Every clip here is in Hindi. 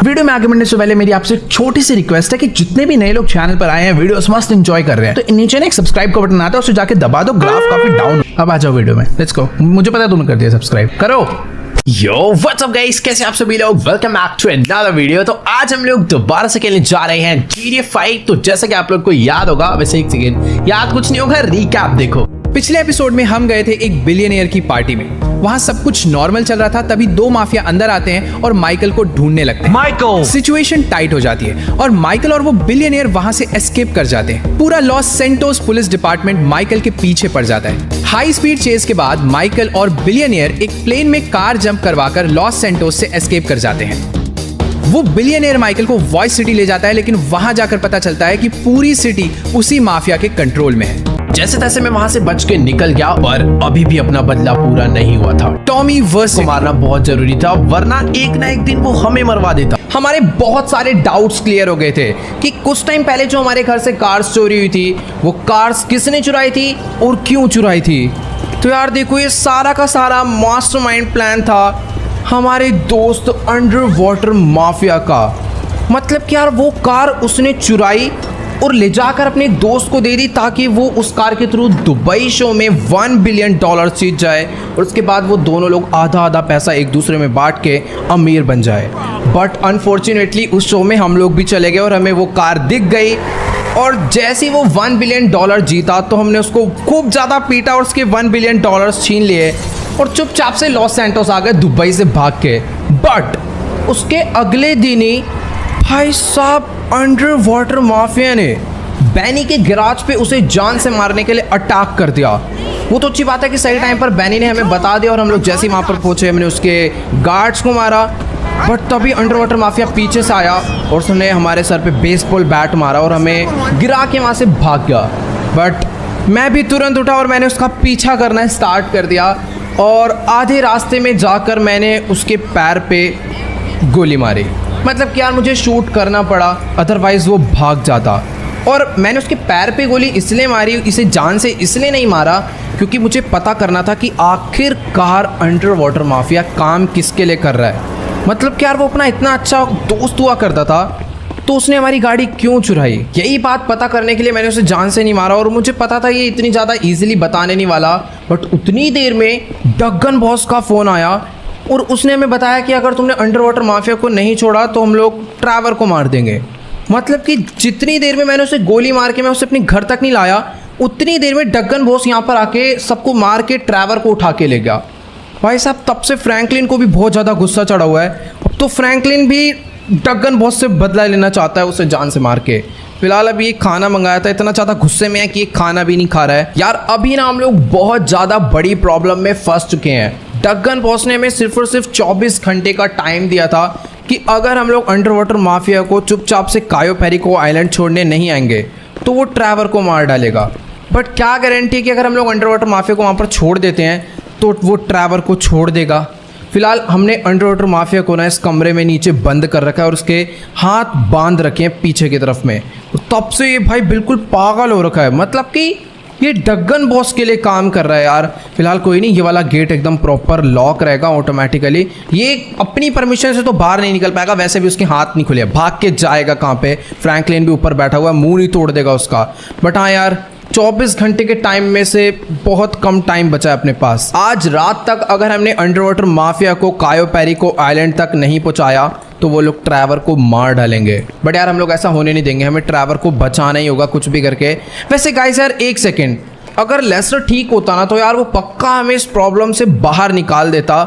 वीडियो में आगे बढ़ने से पहले मेरी आपसे छोटी सी रिक्वेस्ट है कि जितने भी नए लोग चैनल पर आए हैं, वीडियोस मस्त एंजॉय कर रहे हैं, तो नीचे ना एक सब्सक्राइब का बटन आता है, उसे जाके दबा दो। ग्राफ काफी डाउन। अब आ जाओ वीडियो में, लेट्स गो। मुझे पता है तुमने कर दिया सब्सक्राइब, करो। यो व्हाट्स अप गाइस, कैसे आप सभी लोग? Welcome back to another video. तो आज हम लोग दोबारा से खेलने जा रहे हैं GTA 5। तो जैसा कि आप लोग को याद होगा, वैसे एक सेकंड याद कुछ नहीं होगा, रिकैप देखो। पिछले एपिसोड में हम गए थे एक बिलियनियर की पार्टी में। वहां सब कुछ नॉर्मल चल रहा था, तभी दो माफिया अंदर आते हैं और माइकल को ढूंढने लगते हैं। माइकल! सिचुएशन टाइट हो जाती है और माइकल और वो बिलियनियर वहां से एस्केप कर जाते हैं। पूरा Los Santos police department Michael के पीछे पड़ जाता है। हाई स्पीड चेस के बाद माइकल और बिलियनियर एक प्लेन में कार जंप करवाकर लॉस सेंटोस से एस्केप कर जाते हैं। वो बिलियनियर माइकल को वॉइस सिटी ले जाता है, लेकिन वहां जाकर पता चलता है कि पूरी सिटी उसी माफिया के कंट्रोल में है। जैसे तैसे मैं वहां से बच के निकल गया और अभी भी अपना बदला पूरा नहीं हुआ था। टॉमी वर्स को मारना बहुत जरूरी था, वरना एक ना एक दिन वो हमें मरवा देता। हमारे बहुत सारे डाउट्स क्लियर हो गए थे कि कुछ टाइम पहले जो हमारे घर से कार्स चोरी हुई थी, वो कार्स किसने चुराई थी और क्यों चुराई थी। तो यार देखो, ये सारा का सारा मास्टरमाइंड प्लान था हमारे दोस्त अंडर वाटर माफिया का। मतलब कि यार वो कार उसने चुराई और ले जाकर अपने दोस्त को दे दी, ताकि वो उस कार के थ्रू दुबई शो में $1 बिलियन जीत जाए और उसके बाद वो दोनों लोग आधा आधा पैसा एक दूसरे में बांट के अमीर बन जाए। बट अनफॉर्चुनेटली उस शो में हम लोग भी चले गए और हमें वो कार दिख गई। और जैसे ही वो $1 बिलियन जीता तो हमने उसको खूब ज़्यादा पीटा और उसके $1 बिलियन छीन लिए और चुपचाप से लॉस सैंटोस आ गए दुबई से भाग के। बट उसके अगले दिन ही भाई साहब अंडर वाटर माफिया ने बैनी के गैराज पे उसे जान से मारने के लिए अटैक कर दिया। वो तो अच्छी बात है कि सही टाइम पर बैनी ने हमें बता दिया और हम लोग जैसे ही वहाँ पर पहुँचे हमने उसके गार्ड्स को मारा। बट तभी अंडर वाटर माफिया पीछे से आया और उसने हमारे सर पे बेसबॉल बैट मारा और हमें गिरा के वहाँ से भाग गया। बट मैं भी तुरंत उठा और मैंने उसका पीछा करना स्टार्ट कर दिया और आधे रास्ते में जाकर मैंने उसके पैर पे गोली मारी। मतलब कि यार मुझे शूट करना पड़ा, अदरवाइज़ वो भाग जाता। और मैंने उसके पैर पे गोली इसलिए मारी, इसे जान से इसलिए नहीं मारा क्योंकि मुझे पता करना था कि आखिरकार अंडर वाटर माफिया काम किसके लिए कर रहा है। मतलब कि यार वो अपना इतना अच्छा दोस्त हुआ करता था, तो उसने हमारी गाड़ी क्यों चुराई। यही बात पता करने के लिए मैंने उसे जान से नहीं मारा और मुझे पता था ये इतनी ज़्यादा ईजिली बताने नहीं वाला। बट उतनी देर में डगन बॉस का फ़ोन आया और उसने हमें बताया कि अगर तुमने अंडर वाटर माफिया को नहीं छोड़ा तो हम लोग ट्रैवर को मार देंगे। मतलब कि जितनी देर में मैंने उसे गोली मार के मैं उसे अपने घर तक नहीं लाया, उतनी देर में डगन बॉस यहाँ पर आके सबको मार के ट्रैवर को उठा के ले गया। भाई साहब तब से फ्रैंकलिन को भी बहुत ज़्यादा गुस्सा चढ़ा हुआ है। अब तो फ्रैंकलिन भी डगन बॉस से बदला लेना चाहता है उसे जान से मार के। फिलहाल अभी एक खाना मंगाया था, इतना ज़्यादा गुस्से में है कि एक खाना भी नहीं खा रहा है। यार अभी ना हम लोग बहुत ज़्यादा बड़ी प्रॉब्लम में फंस चुके हैं। डगन बॉस ने हमें सिर्फ और सिर्फ 24 घंटे का टाइम दिया था कि अगर हम लोग अंडर वाटर माफिया को चुपचाप से कायो पेरिको आइलैंड छोड़ने नहीं आएंगे तो वो ट्रैवर को मार डालेगा। बट क्या गारंटी है कि अगर हम लोग अंडर वाटर माफिया को वहाँ पर छोड़ देते हैं तो वो ट्रैवर को छोड़ देगा। फिलहाल हमने अंडर वाटर माफिया को ना इस कमरे में नीचे बंद कर रखा है और उसके हाथ बांध रखे हैं पीछे की तरफ में। तब से ये भाई बिल्कुल पागल हो रखा है। मतलब कि ये डगन बॉस के लिए काम कर रहा है यार। फिलहाल कोई नहीं, ये वाला गेट एकदम प्रॉपर लॉक रहेगा ऑटोमेटिकली। ये अपनी परमिशन से तो बाहर नहीं निकल पाएगा, वैसे भी उसके हाथ नहीं खुले, भाग के जाएगा कहाँ पे। फ्रैंकलिन भी ऊपर बैठा हुआ है, मुंह नहीं तोड़ देगा उसका। बट हाँ यार 24 घंटे के टाइम में से बहुत कम टाइम बचा है अपने पास। आज रात तक अगर हमने अंडर वाटर माफिया को कायो पेरिको आइलैंड तक नहीं पहुंचाया तो वो लोग ट्रैवर को मार डालेंगे। बट यार हम लोग ऐसा होने नहीं देंगे, हमें ट्रैवर को बचाना ही होगा कुछ भी करके। वैसे गाइस यार एक सेकेंड, अगर लेस्टर ठीक होता ना तो यार वो पक्का हमें इस प्रॉब्लम से बाहर निकाल देता।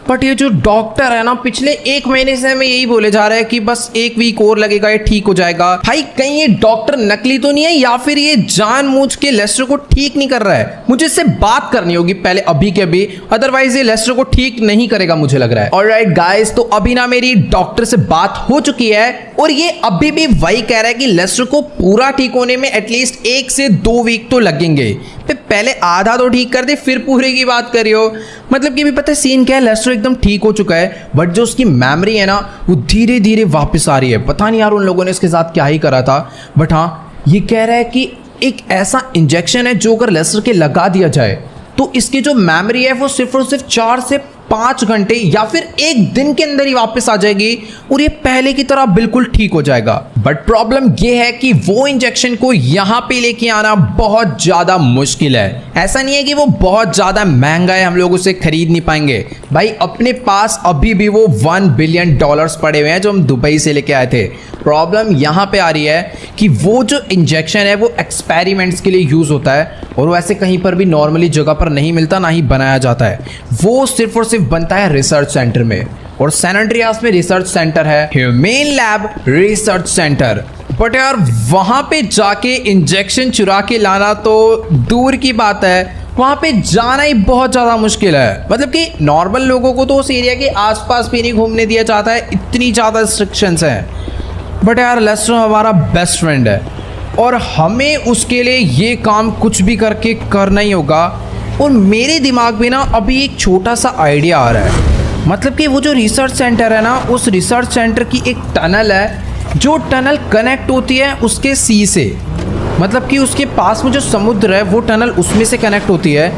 बट ये जो डॉक्टर है ना, पिछले 1 महीने से हमें यही बोले जा रहा है कि बस 1 वीक और लगेगा, ये ठीक हो जाएगा। भाई कहीं ये डॉक्टर नकली तो नहीं है या फिर ये जानबूझ के लेस्टर को ठीक नहीं कर रहा है। मुझे इससे बात करनी होगी पहले अभी के अभी, अदरवाइज ये लेस्टर को ठीक नहीं करेगा मुझे लग रहा है। ऑलराइट गाइस, तो अभी ना मेरी डॉक्टर से बात हो चुकी है और ये अभी भी वही कह रहा है कि लेस्टर को पूरा ठीक होने में एटलीस्ट 1 से 2 वीक तो लगेंगे। पहले आधा तो ठीक कर दे फिर पूरे की बात करियो। मतलब कि भी पता है सीन क्या है, लेस्टर एकदम ठीक हो चुका है बट जो उसकी मेमोरी है ना वो धीरे धीरे वापस आ रही है। पता नहीं यार उन लोगों ने इसके साथ क्या ही करा था। बट हाँ ये कह रहा है कि एक ऐसा इंजेक्शन है जो अगर लेस्टर के लगा दिया जाए तो इसकी जो मेमोरी है वो सिर्फ और सिर्फ 4 से 5 घंटे या फिर 1 दिन के अंदर ही वापस आ जाएगी और ये पहले की तरह बिल्कुल ठीक हो जाएगा। बट प्रॉब्लम ये है कि वो इंजेक्शन को यहाँ पे लेके आना बहुत ज़्यादा मुश्किल है। ऐसा नहीं है कि वो बहुत ज़्यादा महंगा है, हम लोग उसे खरीद नहीं पाएंगे भाई। अपने पास अभी भी वो $1 बिलियन पड़े हुए हैं जो हम दुबई से लेके आए थे। प्रॉब्लम यहाँ पे आ रही है कि वो जो इंजेक्शन है वो एक्सपेरिमेंट्स के लिए यूज़ होता है और वो ऐसे कहीं पर भी नॉर्मली जगह पर नहीं मिलता, ना ही बनाया जाता है। वो सिर्फ और सिर्फ बनता है रिसर्च सेंटर में, और सैन एंड्रियास में रिसर्च सेंटर है, humane lab research centre. But यार वहाँ पे जाके इंजेक्शन चुरा के लाना तो दूर की बात है, वहाँ पे जाना ही बहुत ज़्यादा मुश्किल है। मतलब कि नॉर्मल लोगों को तो उस एरिया के आसपास भी नहीं घूमने दिया जाता है, इतनी ज़्यादा रिस्ट्रिक्शंस हैं। बट यार लेस्टर हमारा बेस्ट फ्रेंड है और हमें उसके लिए ये काम कुछ भी करके करना ही होगा। और मेरे दिमाग में ना अभी एक छोटा सा आइडिया आ रहा है। मतलब कि वो जो रिसर्च सेंटर है ना, उस रिसर्च सेंटर की एक टनल है, जो टनल कनेक्ट होती है उसके सी से। मतलब कि उसके पास में जो समुद्र है वो टनल उसमें से कनेक्ट होती है।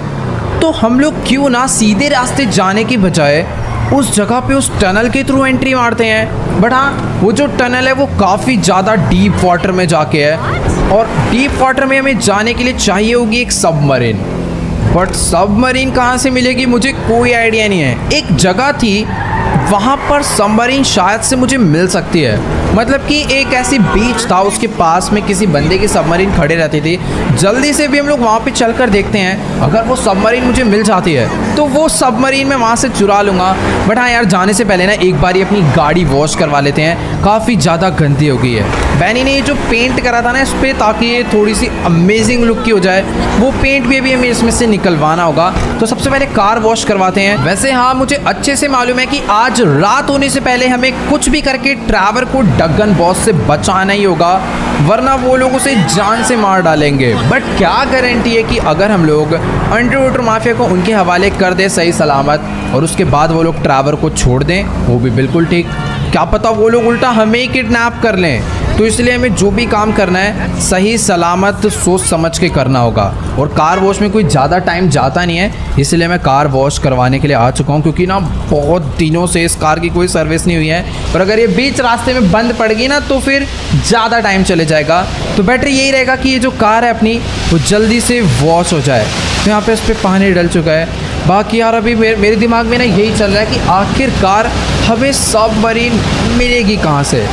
तो हम लोग क्यों ना सीधे रास्ते जाने की बजाय उस जगह पे उस टनल के थ्रू एंट्री मारते हैं। बट हाँ, वो जो टनल है वो काफ़ी ज़्यादा डीप वाटर में जाके है और डीप वाटर में हमें जाने के लिए चाहिए होगी एक सबमरीन। बट सबमरीन कहाँ से मिलेगी मुझे कोई आइडिया नहीं है। एक जगह थी वहाँ पर सबमरीन शायद से मुझे मिल सकती है। मतलब कि एक ऐसी बीच था, उसके पास में किसी बंदे की सबमरीन खड़े रहती थी। जल्दी से भी हम लोग वहाँ पे चल कर देखते हैं, अगर वो सबमरीन मुझे मिल जाती है तो वो सबमरीन मैं वहाँ से चुरा लूँगा। बट हाँ यार, जाने से पहले ना एक बार ही अपनी गाड़ी वॉश करवा लेते हैं, काफ़ी ज़्यादा गंदी हो गई है। बैनी ने ये जो पेंट करा था ना इस पर, ताकि ये थोड़ी सी अमेजिंग लुक की हो जाए, वो पेंट भी अभी हमें इसमें से निकलवाना होगा। तो सबसे पहले कार वॉश करवाते हैं। वैसे हाँ, मुझे अच्छे से मालूम है कि आज रात होने से पहले हमें कुछ भी करके ट्रैवर को डगन बॉस से बचाना ही होगा, वरना वो लोग उसे जान से मार डालेंगे। बट क्या गारंटी है कि अगर हम लोग अंडरवाटर माफिया को उनके हवाले कर दें सही सलामत और उसके बाद वो लोग ट्रैवर को छोड़ दें, वो भी बिल्कुल ठीक। क्या पता वो लोग उल्टा हमें ही किडनैप कर लें। तो इसलिए हमें जो भी काम करना है सही सलामत सोच समझ के करना होगा। और कार वॉश में कोई ज़्यादा टाइम जाता नहीं है, इसलिए मैं कार वॉश करवाने के लिए आ चुका हूँ, क्योंकि ना बहुत दिनों से इस कार की कोई सर्विस नहीं हुई है। और अगर ये बीच रास्ते में बंद पड़ गई ना तो फिर ज़्यादा टाइम चले जाएगा। तो बेटर यही रहेगा कि ये जो कार है अपनी वो जल्दी से वॉश हो जाए। तो यहाँ पर इस पर पानी डल चुका है। बाकी यार अभी मेरे दिमाग में ना यही चल रहा है कि आखिरकार हमें सबमरीन मिलेगी कहाँ से।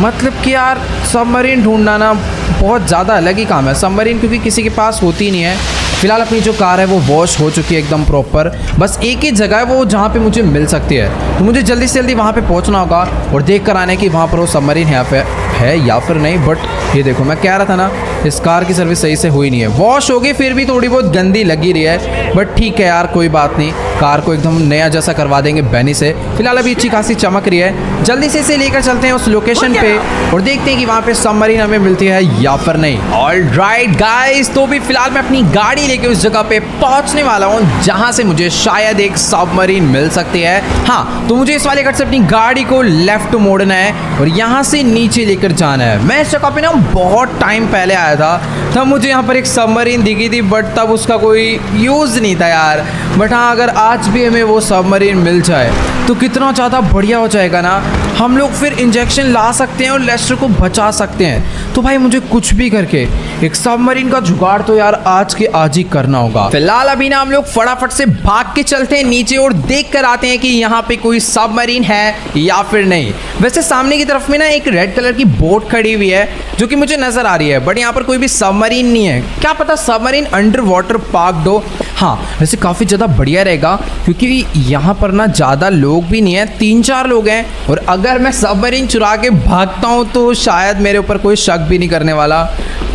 मतलब कि यार सबमरीन ढूंढना ना बहुत ज़्यादा अलग ही काम है। सबमरीन क्योंकि किसी के पास होती नहीं है। फिलहाल अपनी जो कार है वो वॉश हो चुकी है एकदम प्रॉपर। बस एक ही जगह है वो जहाँ पे मुझे मिल सकती है, तो मुझे जल्दी से जल्दी वहाँ पे पहुँचना होगा और देख कर आने की वहाँ पर वो सबमरीन है या फिर नहीं। बट ये देखो, मैं कह रहा था ना इस कार की सर्विस सही से हुई नहीं है। वॉश हो गई फिर भी थोड़ी बहुत गंदी लगी रही है, बट ठीक है यार, कोई बात नहीं। कार को एकदम नया जैसा करवा देंगे बैनी से। फिलहाल अभी अच्छी खासी चमक रही है। जल्दी से इसे लेकर चलते हैं उस लोकेशन पे और देखते हैं कि वहाँ पे सबमरीन हमें मिलती है या फिर नहीं। ऑलराइट गाइस, तो भी फिलहाल मैं अपनी गाड़ी लेके उस जगह पे पहुंचने वाला हूँ जहाँ से मुझे शायद एक सबमरीन मिल सकती है। हाँ, तो मुझे इस वाले कट से अपनी गाड़ी को लेफ्ट मोड़ना है और यहाँ से नीचे लेकर जाना है। मैं इस जगह पे ना बहुत टाइम पहले आया था, तब मुझे यहाँ पर एक सबमरीन दिखी थी, बट तब उसका कोई यूज़ नहीं था यार। बट हाँ, अगर आज भी हमें वो सबमरीन मिल जाए तो कितना ज़्यादा बढ़िया हो जाएगा ना। हम लोग फिर इंजेक्शन ला सकते हैं और लेस्टर को बचा सकते हैं। तो भाई मुझे कुछ भी करके एक सबमरीन का जुगाड़ तो यार आज के आज ही करना होगा। फिलहाल अभी ना हम लोग फटाफट से भाग के चलते हैं नीचे और देख कर आते हैं कि यहाँ पे कोई सबमरीन है या फिर नहीं। वैसे सामने की तरफ में ना एक रेड कलर की बोट खड़ी हुई है जो कि मुझे नजर आ रही है, बट यहाँ पर कोई भी सबमरीन नहीं है। क्या पता सबमरीन अंडर वाटर पार्क्ड हो। हाँ, वैसे काफ़ी ज़्यादा बढ़िया रहेगा क्योंकि यहाँ पर ना ज़्यादा लोग भी नहीं है, 3-4 लोग हैं। और अगर मैं सबमरीन चुरा के भागता हूँ तो शायद मेरे ऊपर कोई शक भी नहीं करने वाला।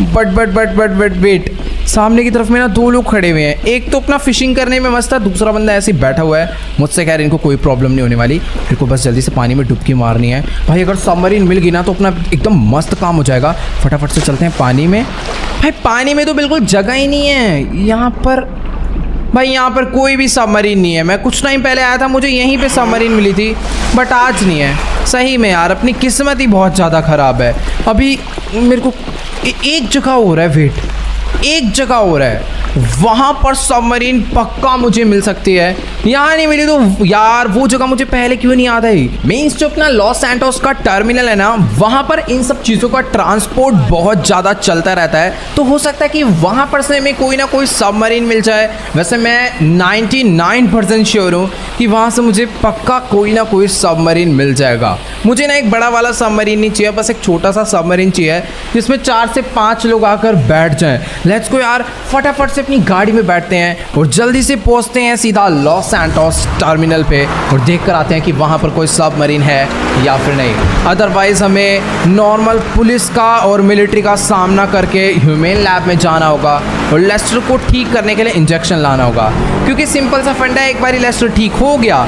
बट वेट, सामने की तरफ में ना 2 लोग खड़े हुए हैं। एक तो अपना फिशिंग करने में मस्त है, दूसरा बंदा ऐसे ही बैठा हुआ है। मुझसे खैर इनको कोई प्रॉब्लम नहीं होने वाली, मेरे को बस जल्दी से पानी में डुबकी मारनी है। भाई अगर सबमरीन मिल गई ना तो अपना एकदम मस्त काम हो जाएगा। फटाफट से चलते हैं पानी में। भाई पानी में तो बिल्कुल जगह ही नहीं है यहाँ पर। भाई यहाँ पर कोई भी सबमरीन नहीं है। मैं कुछ टाइम पहले आया था, मुझे यहीं पे सबमरीन मिली थी, बट आज नहीं है। सही में यार अपनी किस्मत ही बहुत ज़्यादा ख़राब है। अभी मेरे को एक जगह हो रहा है वेट। एक जगह और है, वहाँ पर सबमरीन पक्का मुझे मिल सकती है। यहाँ नहीं मिली तो यार वो जगह मुझे पहले क्यों नहीं याद आई। मीन्स जो अपना लॉस सैंटोस का टर्मिनल है ना, वहाँ पर इन सब चीज़ों का ट्रांसपोर्ट बहुत ज़्यादा चलता रहता है, तो हो सकता है कि वहाँ पर से हमें कोई ना कोई सबमरीन मिल जाए। वैसे मैं 99% श्योर हूँ कि वहाँ से मुझे पक्का कोई ना कोई सबमरीन मिल जाएगा। मुझे ना एक बड़ा वाला सबमरीन नहीं चाहिए, बस एक छोटा सा सबमरीन चाहिए जिसमें 4 से 5 लोग आकर बैठ जाएं। लेट्स गो यार, फटाफट से अपनी गाड़ी में बैठते हैं और जल्दी से पहुंचते हैं सीधा लॉस सैंटोस टर्मिनल पे और देख कर आते हैं कि वहाँ पर कोई सबमरीन है या फिर नहीं। अदरवाइज हमें नॉर्मल पुलिस का और मिलिट्री का सामना करके ह्यूमन लैब में जाना होगा और लेस्टर को ठीक करने के लिए इंजेक्शन लाना होगा, क्योंकि सिंपल सा फंडा है, एक बार लेस्टर ठीक हो गया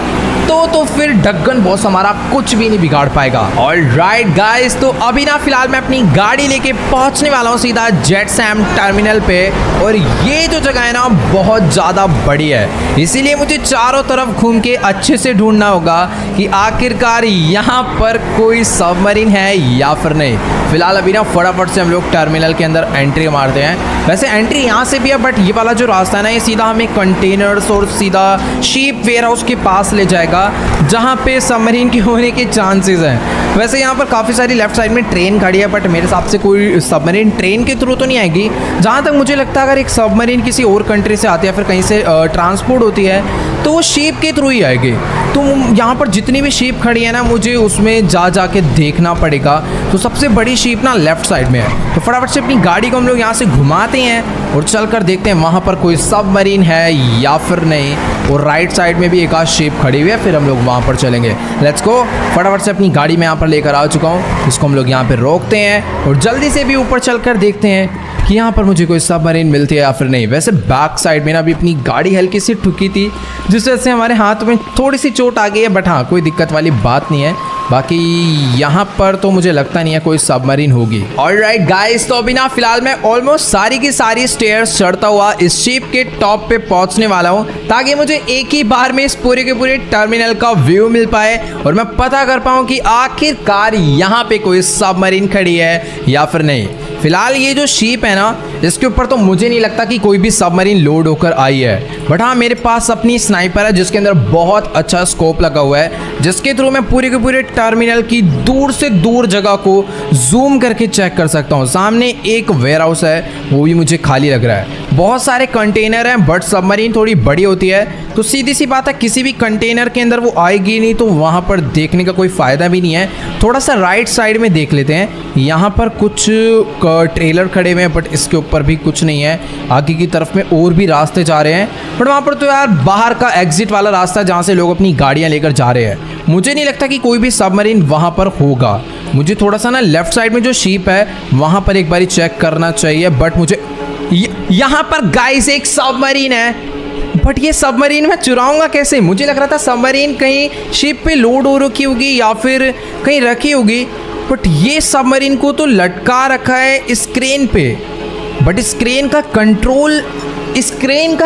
तो फिर डगन बॉस हमारा कुछ भी नहीं बिगाड़ पाएगा। ऑलराइट गाइस, तो अभी ना फिलहाल मैं अपनी गाड़ी लेके पहुंचने वाला हूँ सीधा जेट सैम टर्मिनल पे, और ये जो जगह है ना बहुत ज़्यादा बड़ी है, इसीलिए मुझे चारों तरफ घूम के अच्छे से ढूंढना होगा कि आखिरकार यहाँ पर कोई सबमरीन है या फिर नहीं। फिलहाल अभी ना फटाफट से हम लोग टर्मिनल के अंदर एंट्री मारते हैं। वैसे एंट्री यहाँ से भी है, बट ये वाला जो रास्ता है ना, ये सीधा हमें कंटेनर्स और सीधा शिप वेयर हाउस के पास ले जाएगा जहाँ पे सबमरीन के होने के चांसेस हैं। वैसे यहाँ पर काफ़ी सारी लेफ्ट साइड में ट्रेन खड़ी है, बट मेरे हिसाब से कोई सबमरीन ट्रेन के थ्रू तो नहीं आएगी। जहाँ तक मुझे लगता है अगर एक सबमरीन किसी और कंट्री से आती है, फिर कहीं से ट्रांसपोर्ट होती है, तो वो शिप के थ्रू ही आएगी। तो यहाँ पर जितनी भी शिप खड़ी है ना, मुझे उसमें जाके देखना पड़ेगा। तो सबसे बड़ी शिप ना लेफ्ट साइड में है, तो फटाफट से अपनी गाड़ी को हम लोग यहाँ से घुमाते हैं और चलकर देखते हैं वहाँ पर कोई सबमरीन है या फिर नहीं। और राइट साइड में भी एक आध शिप खड़ी हुई है, फिर हम लोग वहाँ पर चलेंगे। लेट्स गो, फटाफट से अपनी गाड़ी में यहाँ पर लेकर आ चुका हूँ, इसको हम लोग यहाँ पर रोकते हैं और जल्दी से भी ऊपर चलकर देखते हैं कि यहाँ पर मुझे कोई सबमरीन मिलती है या फिर नहीं। वैसे बैक साइड में ना अभी अपनी गाड़ी हल्की सी ठुकी थी, जिस वजह से हमारे हाथ में थोड़ी सी चोट आ गई है, बट हाँ कोई दिक्कत वाली बात नहीं है। बाकी यहाँ पर तो मुझे लगता नहीं है कोई सबमरीन होगी। ऑलराइट गाइस, तो अभी ना फिलहाल मैं ऑलमोस्ट सारी की सारी स्टेयर्स चढ़ता हुआ इस शिप के टॉप पे पहुँचने वाला हूँ, ताकि मुझे एक ही बार में इस पूरे के पूरे टर्मिनल का व्यू मिल पाए और मैं पता कर पाऊँ कि आखिरकार यहाँ पे कोई सबमरीन खड़ी है या फिर नहीं। फिलहाल ये जो शिप है ना, इसके ऊपर तो मुझे नहीं लगता कि कोई भी सबमरीन लोड होकर आई है, बट हाँ मेरे पास अपनी स्नाइपर है जिसके अंदर बहुत अच्छा स्कोप लगा हुआ है, जिसके थ्रू मैं पूरे के पूरे टर्मिनल की दूर से दूर जगह को जूम करके चेक कर सकता हूँ। सामने एक वेयर हाउस है, वो भी मुझे खाली लग रहा है। बहुत सारे कंटेनर हैं, बट सबमरीन थोड़ी बड़ी होती है, तो सीधी सी बात है किसी भी कंटेनर के अंदर वो आएगी नहीं, तो वहाँ पर देखने का कोई फ़ायदा भी नहीं है। थोड़ा सा राइट साइड में देख लेते हैं, यहाँ पर कुछ ट्रेलर खड़े हुए हैं, बट इसके ऊपर भी कुछ नहीं है। आगे की तरफ में और भी रास्ते जा रहे हैं, बट वहाँ पर तो यार बाहर का एग्जिट वाला रास्ता जहाँ से लोग अपनी गाड़ियाँ लेकर जा रहे हैं। मुझे नहीं लगता कि कोई भी सबमरीन वहाँ पर होगा। मुझे थोड़ा सा ना लेफ्ट साइड में जो शिप है वहाँ पर एक बारी चेक करना चाहिए, बट मुझे यहाँ पर गाइस एक सबमरीन है, बट ये सबमरीन मैं चुराऊंगा कैसे? मुझे लग रहा था सबमरीन कहीं शिप पे लोड हो रखी होगी या फिर कहीं रखी होगी, बट ये सबमरीन को तो लटका रखा है इस क्रेन पे। बट इस क्रेन का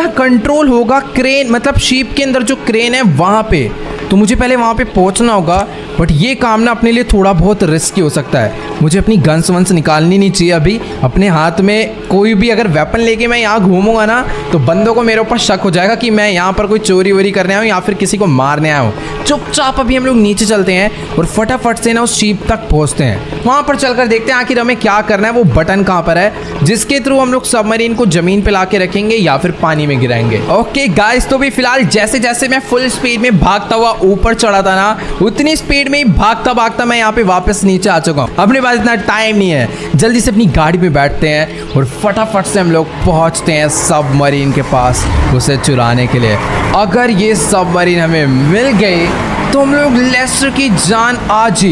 कंट्रोल होगा क्रेन, मतलब शिप के अंदर जो क्रेन है वहाँ पे, तो मुझे पहले वहाँ पे पहुँचना होगा। बट ये काम ना अपने लिए थोड़ा बहुत रिस्की हो सकता है। मुझे अपनी गन्स वंस निकालनी नहीं चाहिए अभी अपने हाथ में। कोई भी अगर वेपन लेके मैं यहाँ घूमूंगा ना, तो बंदों को मेरे ऊपर शक हो जाएगा कि मैं यहाँ पर कोई चोरी वोरी करने आया हूँ या फिर किसी को मारने आया हूँ। चुपचाप अभी हम लोग नीचे चलते हैं और फटाफट से ना उस शिप तक पहुँचते हैं। वहाँ पर चलकर देखते हैं आखिर हमें क्या करना है, वो बटन कहाँ पर है जिसके थ्रू हम लोग सबमरीन को जमीन पे ला के रखेंगे या फिर पानी में गिराएंगे। ओके गाइस, तो भी फिलहाल जैसे जैसे मैं फुल स्पीड में भागता हुआ ऊपर चढ़ा था ना, उतनी स्पीड में ही भागता भागता मैं यहाँ पे वापस नीचे आ चुका हूँ। अपने पास इतना टाइम नहीं है, जल्दी से अपनी गाड़ी पे बैठते हैं और फटाफट से हम लोग पहुँचते हैं सबमरीन के पास उसे चुराने के लिए। अगर ये सबमरीन हमें मिल गई तो हम लोग लेस्टर की जान आज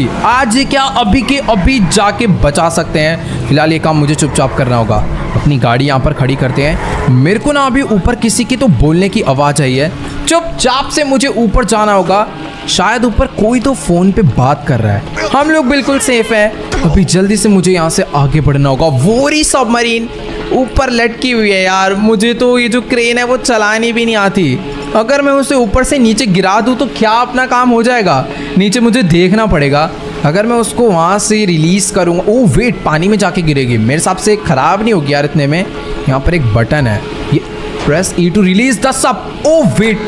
ही क्या अभी के अभी जाके बचा सकते हैं। फिलहाल ये काम मुझे चुपचाप करना होगा। अपनी गाड़ी यहाँ पर खड़ी करते हैं। मेरे को ना अभी ऊपर किसी की तो बोलने की आवाज़ आई है, चुपचाप से मुझे ऊपर जाना होगा। शायद ऊपर कोई तो फ़ोन पे बात कर रहा है। हम लोग बिल्कुल सेफ हैं। अभी जल्दी से मुझे यहाँ से आगे बढ़ना होगा। वो रही सबमरीन ऊपर लटकी हुई है यार। मुझे तो ये जो क्रेन है वो चलानी भी नहीं आती। अगर मैं उसे ऊपर से नीचे गिरा दूँ तो क्या अपना काम हो जाएगा? नीचे मुझे देखना पड़ेगा। अगर मैं उसको वहाँ से रिलीज़ करूँगा, ओ वेट, पानी में जाके गिरेगी, मेरे हिसाब से ख़राब नहीं होगी यार इतने में। यहाँ पर एक बटन है, ये press E to release the sub. Oh wait,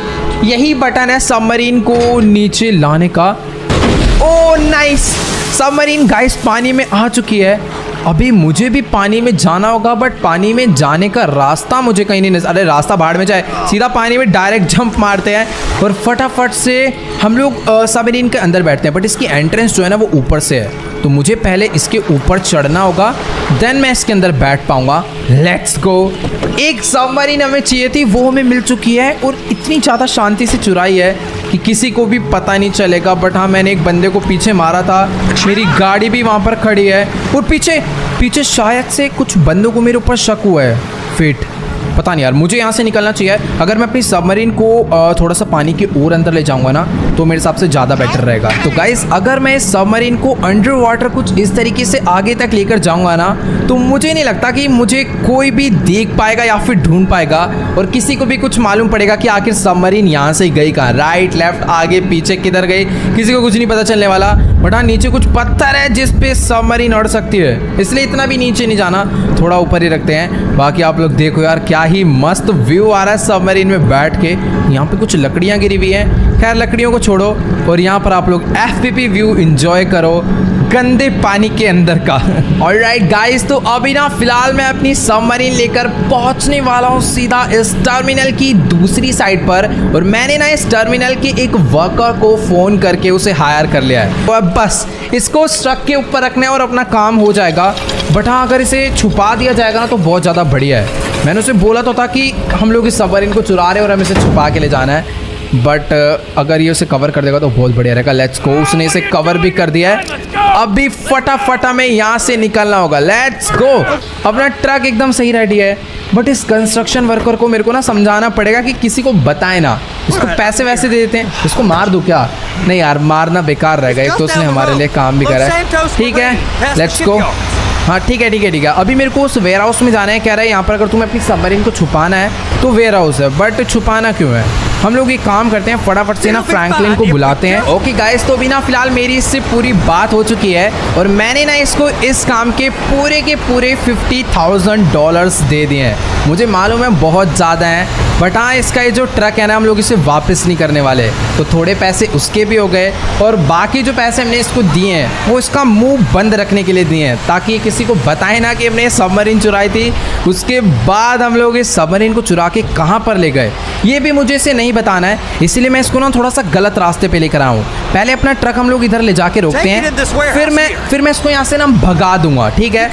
यही बटन है सबमरीन को नीचे लाने का। ओ नाइस, सबमरीन गाइस पानी में आ चुकी है। अभी मुझे भी पानी में जाना होगा, बट पानी में जाने का रास्ता मुझे कहीं नहीं नजर। अरे रास्ता भाड़ में जाए, सीधा पानी में डायरेक्ट जंप मारते हैं और फटाफट से हम लोग सबमरीन के अंदर बैठते हैं। बट इसकी एंट्रेंस जो है ना वो ऊपर से है, तो मुझे पहले इसके ऊपर चढ़ना होगा, देन मैं इसके अंदर बैठ पाऊंगा। Let's go. एक सबमरीन हमें चाहिए थी, वो हमें मिल चुकी है और इतनी ज़्यादा शांति से चुराई है कि किसी को भी पता नहीं चलेगा। बट हाँ, मैंने एक बंदे को पीछे मारा था, मेरी गाड़ी भी वहाँ पर खड़ी है और पीछे पीछे शायद से कुछ बंदों को मेरे ऊपर शक हुआ है। फिट पता नहीं यार, मुझे यहाँ से निकलना चाहिए। अगर मैं अपनी सबमरीन को थोड़ा सा पानी के और अंदर ले जाऊंगा ना, तो मेरे हिसाब से ज़्यादा बेटर रहेगा। तो गाइस, अगर मैं इस सबमरीन को अंडर वाटर कुछ इस तरीके से आगे तक लेकर जाऊंगा ना, तो मुझे नहीं लगता कि मुझे कोई भी देख पाएगा या फिर ढूंढ पाएगा और किसी को भी कुछ मालूम पड़ेगा कि आखिर सबमरीन यहाँ से गई कहाँ, राइट लेफ्ट आगे पीछे किधर गई, किसी को कुछ नहीं पता चलने वाला। बट हाँ, नीचे कुछ पत्थर है जिस पे सबमरीन अड़ सकती है, इसलिए इतना भी नीचे नहीं जाना, थोड़ा ऊपर ही रखते हैं। बाकी आप लोग देखो यार, क्या ही मस्त व्यू आ रहा है सबमरीन में बैठ के। यहाँ पे कुछ लकड़ियाँ गिरी हुई हैं, खैर लकड़ियों को छोड़ो, और यहाँ पर आप लोग FPP व्यू एंजॉय करो गंदे पानी के अंदर का। ऑलराइट गाइस, तो अभी ना फिलहाल मैं अपनी सबमरीन लेकर पहुंचने वाला हूँ सीधा इस टर्मिनल की दूसरी साइड पर, और मैंने ना इस टर्मिनल के एक वर्कर को फ़ोन करके उसे हायर कर लिया है। तो अब बस इसको ट्रक के ऊपर रखना है और अपना काम हो जाएगा। बट हाँ, अगर इसे छुपा दिया जाएगा ना तो बहुत ज़्यादा बढ़िया है। मैंने उसे बोला तो था कि हम लोग इस सबमरीन को चुरा रहे हैं और हमें इसे छुपा के ले जाना है, बट अगर ये उसे कवर कर देगा तो बहुत बढ़िया रहेगा। लेट्स गो, उसने इसे कवर भी कर दिया है। अभी फटाफट हमें यहाँ से निकलना होगा। Let's go. अपना ट्रक एकदम सही रेडी है, बट इस कंस्ट्रक्शन वर्कर को मेरे को ना समझाना पड़ेगा कि किसी को बताए ना। इसको पैसे वैसे दे देते हैं, इसको मार दूँ क्या? नहीं यार, मारना बेकार रहेगा, एक तो उसने हमारे लिए काम भी करा है। ठीक है, लेट्स गो। हाँ ठीक है। अभी मेरे को उस वेयर हाउस में जाना है। कह रहा है यहाँ पर अगर तुम्हें अपनी सबमरीन को छुपाना है तो वेयर हाउस है, बट छुपाना क्यों है? हम लोग एक काम करते हैं, फटाफट से ना फ्रैंकलिन को बुलाते हैं। ओके गाइस, तो अभी ना फिलहाल मेरी इससे पूरी बात हो चुकी है और मैंने ना इसको इस काम के पूरे $50,000 दे दिए हैं। मुझे मालूम है बहुत ज़्यादा हैं, बट हाँ, इसका ये जो ट्रक है ना, हम लोग इसे वापस नहीं करने वाले, तो थोड़े पैसे उसके भी हो गए और बाकी जो पैसे हमने इसको दिए हैं वो इसका मुंह बंद रखने के लिए दिए हैं, ताकि किसी को बताए ना कि हमने सबमरीन चुराई थी। उसके बाद हम लोग इस सबमरीन को चुरा के कहाँ पर ले गए ये भी मुझे इसे नहीं बताना है, इसीलिए मैं इसको ना थोड़ा सा गलत रास्ते पे लेकर आया हूँ। पहले अपना ट्रक हम लोग इधर ले जाके रोकते हैं, फिर मैं इसको यहाँ से ना भगा दूंगा, ठीक है?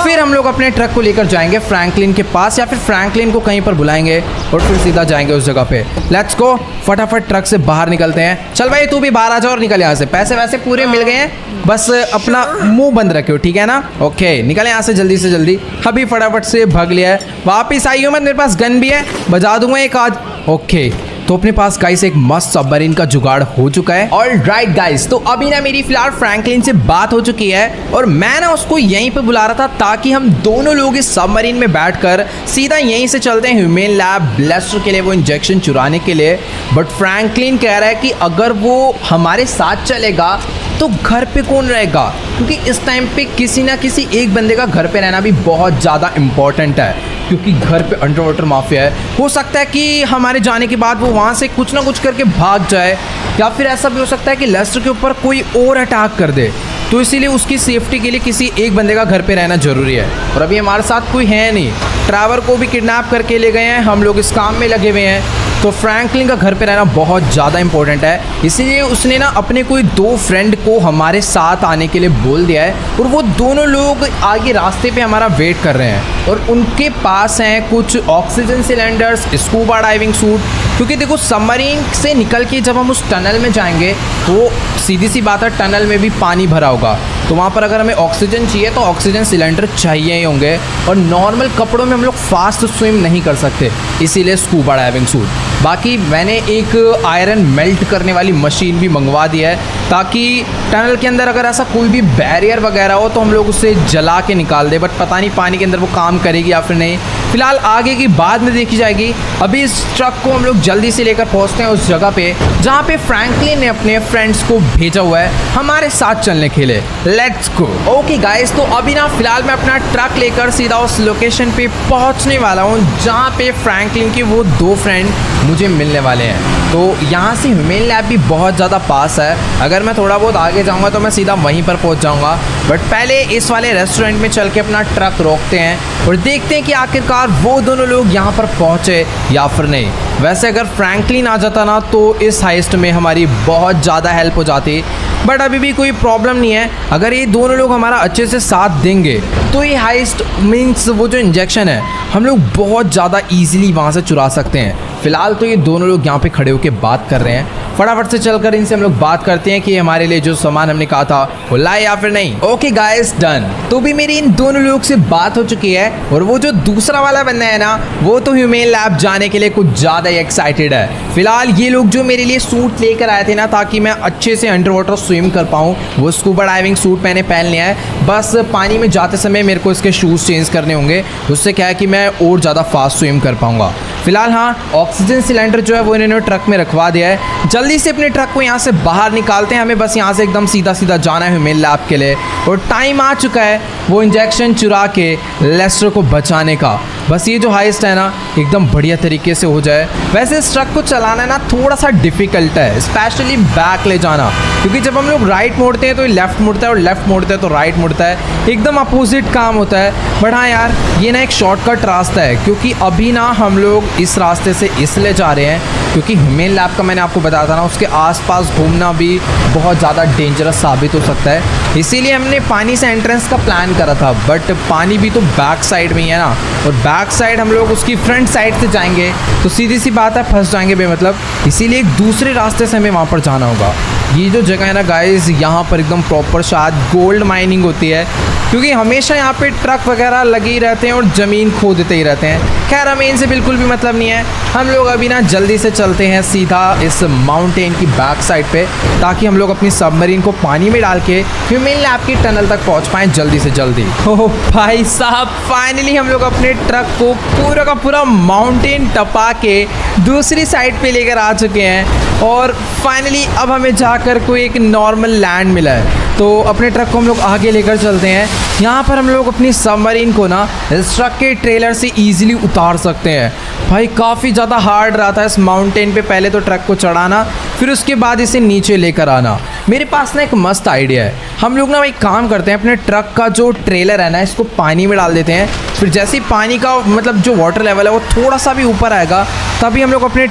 फिर हम लोग अपने ट्रक को लेकर जाएंगे फ्रैंकलिन के पास, या फिर फ्रैंकलिन को कहीं पर बुलाएंगे और फिर सीधा जाएंगे उस जगह पे। लेट्स गो, फटाफट ट्रक से बाहर निकलते हैं। चल भाई, तू भी बाहर आ जा और निकल यहाँ से। पैसे वैसे पूरे मिल गए हैं, बस अपना मुंह बंद रखियो, ठीक है ना? ओके, निकले यहाँ से जल्दी से जल्दी। अभी फटाफट से भाग लिया है, वापिस आई हूँ मैं, मेरे पास गन भी है, बजा दूंगा एक आज। ओके, तो अपने पास गाइस एक मस्त सबमरीन का जुगाड़ हो चुका है। ऑलराइट गाइस, तो अभी ना मेरी फिलहाल फ्रैंकलिन से बात हो चुकी है और मैं ना उसको यहीं पे बुला रहा था ताकि हम दोनों लोग इस सबमरीन में बैठकर सीधा यहीं से चलते हैं ह्यूमन लैब ब्लेस्टर के लिए, वो इंजेक्शन चुराने के लिए। बट फ्रैंकलिन कह रहा है कि अगर वो हमारे साथ चलेगा तो घर पे कौन रहेगा, क्योंकि इस टाइम पे किसी ना किसी एक बंदे का घर पे रहना भी बहुत ज़्यादा इम्पोर्टेंट है, क्योंकि घर पे अंडर वाटर माफिया है। हो सकता है कि हमारे जाने के बाद वो वहाँ से कुछ ना कुछ करके भाग जाए, या फिर ऐसा भी हो सकता है कि लेस्टर के ऊपर कोई और अटैक कर दे, तो इसीलिए उसकी सेफ्टी के लिए किसी एक बंदे का घर पे रहना ज़रूरी है। और अभी हमारे साथ कोई है नहीं, ट्रैवर को भी किडनैप करके ले गए हैं, हम लोग इस काम में लगे हुए हैं, तो फ्रैंकलिन का घर पे रहना बहुत ज़्यादा इंपॉर्टेंट है। इसीलिए उसने ना अपने कोई 2 फ्रेंड को हमारे साथ आने के लिए बोल दिया है और वो दोनों लोग आगे रास्ते पे हमारा वेट कर रहे हैं और उनके पास हैं कुछ oxygen cylinders, scuba diving suit, क्योंकि देखो सबमरीन से निकल के जब हम उस टनल में जाएंगे तो सीधी सी बात है, टनल में भी पानी भरा होगा, तो वहाँ पर अगर हमें ऑक्सीजन चाहिए तो ऑक्सीजन सिलेंडर चाहिए ही होंगे, और नॉर्मल कपड़ों में हम लोग फास्ट स्विम नहीं कर सकते, इसीलिए स्कूबा डाइविंग सूट। बाकी मैंने एक आयरन मेल्ट करने वाली मशीन भी मंगवा दी है, ताकि टनल के अंदर अगर ऐसा कोई भी बैरियर वगैरह हो तो हम लोग उसे जला के निकाल दे, बट पता नहीं पानी के अंदर वो काम करेगी या फिर नहीं, फिलहाल आगे की बाद में देखी जाएगी। अभी इस ट्रक को हम लोग जल्दी से लेकर पहुंचते हैं उस जगह पे जहाँ पे फ्रैंकलिन ने अपने फ्रेंड्स को भेजा हुआ है हमारे साथ चलने के लिए। Let's go. ओके गाइस, तो अभी ना फिलहाल मैं अपना ट्रक लेकर सीधा उस लोकेशन पे पहुंचने वाला हूँ जहाँ पे फ्रैंकलिन के वो 2 फ्रेंड मुझे मिलने वाले हैं। तो यहाँ से ह्यूमन लैब भी बहुत ज़्यादा पास है, अगर मैं थोड़ा बहुत आगे जाऊँगा तो मैं सीधा वहीं पर पहुँच जाऊँगा। बट पहले इस वाले रेस्टोरेंट में चल के अपना ट्रक रोकते हैं और देखते हैं कि आखिरकार वो दोनों लोग यहाँ पर पहुँचे या फिर नहीं। वैसे अगर फ्रैंकलिन आ जाता ना तो इस हाइस्ट में हमारी बहुत ज़्यादा हेल्प हो जाती, बट अभी भी कोई प्रॉब्लम नहीं है। अगर ये दोनों लोग हमारा अच्छे से साथ देंगे तो ये हाइस्ट मीन्स वो जो इंजेक्शन है हम लोग बहुत ज़्यादा ईजिली वहाँ से चुरा सकते हैं। फिलहाल तो ये दोनों लोग यहाँ पे खड़े होकर बात कर रहे हैं, फटाफट से चलकर इनसे हम लोग बात करते हैं कि हमारे लिए जो सामान हमने कहा था वो लाए या फिर नहीं। Okay guys, done. तो भी मेरी इन दोनों लोग से बात हो चुकी है और वो जो दूसरा वाला बंदा है ना वो तो ह्यूमन लैब जाने के लिए कुछ ज़्यादा ही एक्साइटेड है। फिलहाल ये लोग जो मेरे लिए सूट लेकर आए थे ना ताकि मैं अच्छे से अंडर वाटर स्विम कर पाऊँ, वो स्कूबा डाइविंग सूट मैंने पहन लिया है। बस पानी में जाते समय मेरे को इसके शूज़ चेंज करने होंगे, उससे क्या है कि मैं और ज़्यादा फास्ट स्विम कर पाऊँगा। फिलहाल हाँ, ऑक्सीजन सिलेंडर जो है वो इन्होंने ट्रक में रखवा दिया है। जल्दी से अपने ट्रक को यहाँ से बाहर निकालते हैं, हमें बस यहाँ से एकदम सीधा सीधा जाना है ह्यूमन लैब के लिए और टाइम आ चुका है वो इंजेक्शन चुरा के लेस्टर को बचाने का। बस ये जो हाइस्ट है ना एकदम बढ़िया तरीके से हो जाए। वैसे इस ट्रक को चलाना ना थोड़ा सा डिफिकल्ट है, स्पेशली बैक ले जाना, क्योंकि जब हम लोग राइट मोड़ते हैं तो ये लेफ्ट मुड़ता है और लेफ्ट मोड़ते हैं तो राइट मुड़ता है, एकदम अपोजिट काम होता है। बट हाँ यार, ये ना एक शॉर्टकट रास्ता है, क्योंकि अभी ना हम लोग इस रास्ते से इसलिए जा रहे हैं क्योंकि ह्यूमन लैब का मैंने आपको बताया था ना उसके आसपास घूमना भी बहुत ज़्यादा डेंजरस साबित हो सकता है, इसीलिए हमने पानी से एंट्रेंस का प्लान करा था। बट पानी भी तो बैक साइड में ही है ना, और बैक साइड हम लोग उसकी फ्रंट साइड से जाएंगे तो सीधी सी बात है फंस जाएंगे बेमतलब, इसीलिए एक दूसरे रास्ते से हमें वहाँ पर जाना होगा। ये जो जगह है ना गाइस, यहाँ पर एकदम प्रॉपर शायद गोल्ड माइनिंग होती है, क्योंकि हमेशा यहाँ पे ट्रक वगैरह लगे ही रहते हैं और ज़मीन खोदते ही रहते हैं। खैर हमें इनसे बिल्कुल भी मतलब नहीं है, हम लोग अभी ना जल्दी से चलते हैं सीधा इस माउंटेन की बैक साइड पे, ताकि हम लोग अपनी सबमरीन को पानी में डाल के ह्यूमन लैब की टनल तक पहुँच पाएँ जल्दी से जल्दी। ओह भाई साहब, फाइनली हम लोग अपने ट्रक को पूरा का पूरा माउंटेन टपा के दूसरी साइड पे लेकर आ चुके हैं और फाइनली अब हमें जाकर कोई एक नॉर्मल लैंड मिला है। तो अपने ट्रक को हम लोग आगे लेकर चलते हैं। यहाँ पर हम लोग अपनी सबमरीन को ना इस ट्रक के ट्रेलर से इजीली उतार सकते हैं। भाई काफ़ी ज़्यादा हार्ड रहा था इस माउंटेन पे पहले तो ट्रक को चढ़ाना, फिर उसके बाद इसे नीचे लेकर आना। मेरे पास ना एक मस्त आइडिया है, हम लोग ना एक काम करते हैं, अपने ट्रक का जो ट्रेलर है ना इसको पानी में डाल देते हैं, फिर जैसे ही पानी का मतलब जो वाटर लेवल है वो थोड़ा सा भी ऊपर आएगा तभी हम लोग अपने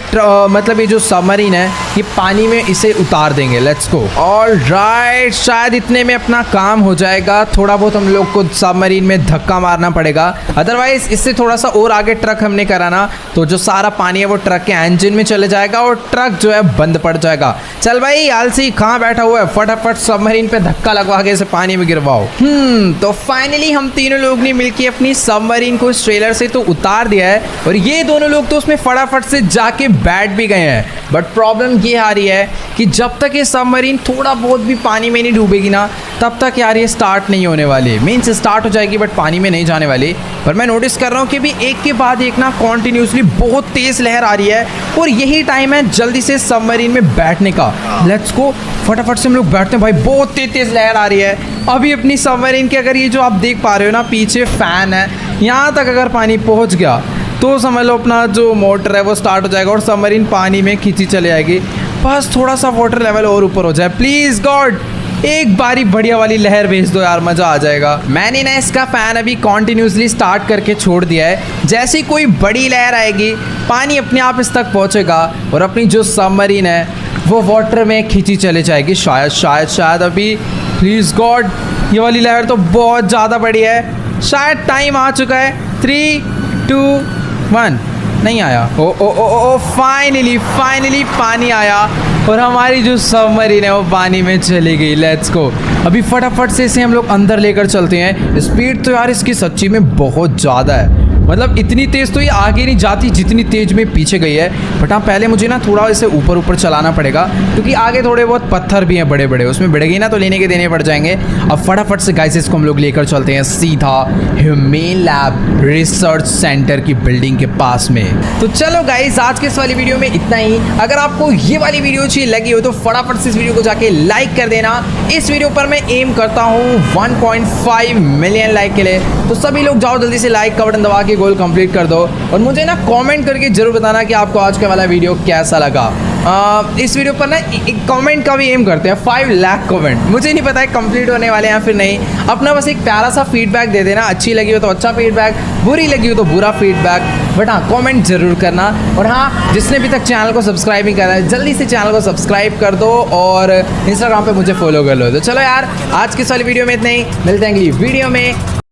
मतलब ये जो सबमरीन है ये पानी में इसे उतार देंगे। Let's go. ऑलराइट, शायद इतने में अपना काम हो जाएगा। थोड़ा बहुत हम लोग को सबमरीन में धक्का मारना पड़ेगा, अदरवाइज इससे थोड़ा सा और आगे ट्रक हमने कराना तो जो सारा पानी है वो ट्रक के इंजन में चले जाएगा और ट्रक जो है बंद पड़ जाएगा। चल भाई आलसी कहाँ बैठा हुआ है, फटाफट सबमरीन पे धक्का लगवा के इसे पानी में गिरवाओ। तो फाइनली हम तीनों लोग ने मिलकर अपनी सबमरीन को इस ट्रेलर से तो उतार दिया है और ये दोनों लोग तो उसमें फटाफट से जाके बैठ भी गए हैं। बट प्रॉब्लम ये आ रही है कि जब तक ये सबमरीन थोड़ा बहुत भी पानी में नहीं डूबेगी ना तब तक यार ये स्टार्ट नहीं होने वाली। मीन्स स्टार्ट हो जाएगी बट पानी में नहीं जाने वाली। पर मैं नोटिस कर रहा हूँ कि भी एक के बाद एक ना कॉन्टिन्यूसली बहुत तेज़ लहर आ रही है और यही टाइम है जल्दी से सबमरीन में बैठने का। लेट्स गो, फटाफट से हम लोग बैठते हैं। भाई बहुत तेज़ लहर आ रही है। अभी अपनी सबमरीन के अगर ये जो आप देख पा रहे हो ना पीछे फ़ैन है, यहाँ तक अगर पानी पहुँच गया तो समझ लो अपना जो मोटर है वो स्टार्ट हो जाएगा और सबमरीन पानी में खींची चले जाएगी। बस थोड़ा सा वाटर लेवल और ऊपर हो जाए प्लीज़ गॉड, एक बारी बढ़िया वाली लहर भेज दो यार, मज़ा आ जाएगा। मैंने ना इसका फ़ैन अभी कॉन्टिन्यूसली स्टार्ट करके छोड़ दिया है, जैसे ही कोई बड़ी लहर आएगी पानी अपने आप इस तक पहुँचेगा और अपनी जो सबमरीन है वो वाटर में खींची चले जाएगी। शायद अभी प्लीज़ गॉड, ये वाली लहर तो बहुत ज़्यादा बड़ी है। शायद टाइम आ चुका है। 3, 2, 1 नहीं आया। ओ फाइनली पानी आया और हमारी जो सबमरीन है वो पानी में चली गई। Let's go. अभी फटाफट से इसे हम लोग अंदर लेकर चलते हैं। स्पीड तो यार इसकी सच्ची में बहुत ज़्यादा है। मतलब इतनी तेज़ तो ये आगे नहीं जाती जितनी तेज़ में पीछे गई है। बट हाँ पहले मुझे ना थोड़ा इसे ऊपर ऊपर चलाना पड़ेगा, क्योंकि आगे थोड़े बहुत पत्थर भी हैं बड़े बड़े, उसमें बढ़ गई ना तो लेने के देने पड़ जाएंगे। अब फटाफट से गाइस इसको हम लोग लेकर चलते हैं सीधा ह्यूमेन लैब रिसर्च सेंटर की बिल्डिंग के पास में। तो चलो गाइस आज के इस वाली वीडियो में इतना ही। अगर आपको ये वाली वीडियो अच्छी लगी हो तो फटाफट से इस वीडियो को जाके लाइक कर देना। इस वीडियो पर मैं एम करता हूँ 1.5 मिलियन लाइक के लिए, तो सभी लोग जाओ जल्दी से लाइक का बटन दबा के गोल कंप्लीट कर दो। और मुझे ना कमेंट करके जरूर बताना कि आपको आज का वाला वीडियो कैसा लगा। इस वीडियो पर ना एक कमेंट का भी एम करते हैं 5 लाख कमेंट। मुझे नहीं पता है कंप्लीट होने वाले हैं या फिर नहीं। अपना बस एक प्यारा सा फीडबैक दे देना, अच्छी लगी हो तो अच्छा फीडबैक, बुरी लगी हो तो बुरा फीडबैक, बट हाँ कमेंट जरूर करना। और हाँ जिसने अभी तक चैनल को सब्सक्राइब नहीं करा है जल्दी से चैनल को सब्सक्राइब कर दो और इंस्टाग्राम पे मुझे फॉलो कर लो। तो चलो यार आज की इस वाली वीडियो में इतना ही, मिलते हैं अगली वीडियो में।